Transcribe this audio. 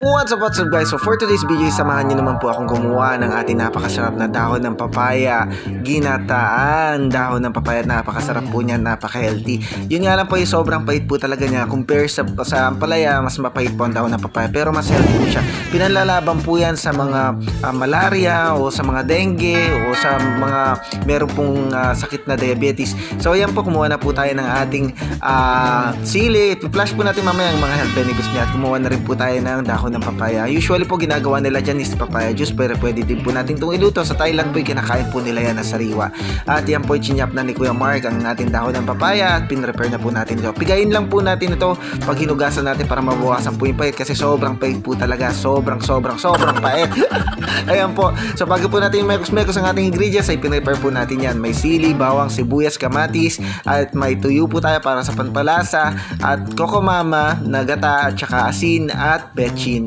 What's up guys? So for today's video, samahan nyo naman po akong gumawa ng ating napakasarap na dahon ng papaya. Ginataan dahon ng papaya, napakasarap po niyan, napaka-healthy. Yun nga lang po, yung sobrang pait po talaga niya. Compare sa ampalaya, mas mapait po ang dahon ng papaya, pero mas healthy po siya. Pinanlalaban po yan sa mga malaria o sa mga dengue o sa mga meron pong sakit na diabetes. So ayan po, kumuha na po tayo ng ating sili. I-flash po natin mamaya ang mga health benefits niya at kumuha na rin po tayo ng dahon ng papaya. Usually po ginagawa nila dyan is papaya juice, pero pwede din po natin itong iluto. Sa Thailand po kinakain po nila yan na sariwa. At yan po chinyap na ni Kuya Mark ang ating dahon ng papaya at pinrepare na po natin ito. Pigayin lang po natin ito pag hinugasan natin para mabawasan po yung pait, kasi sobrang pait po talaga. Sobrang pait. Ayan po. So bago po natin mekos-mekos ang ating ingredients ay pinrepare po natin yan. May sili, bawang, sibuyas, kamatis at may tuyo po tayo para sa panpalasa at kokomama na gata at saka asin at betchin.